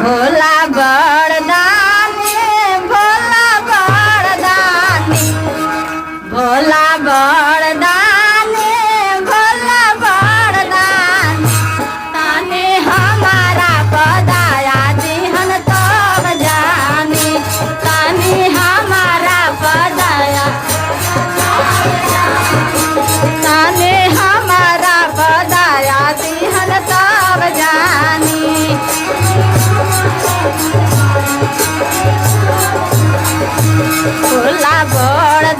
भोला बड़दानी भोला बड़दानी भोला बड़दानी भोला बड़दानी ताने हमारा पदाया दिहन तब जानी ताने हमारा पदाया ताने हमारा पदाया दिहन तब जानी भोला बड़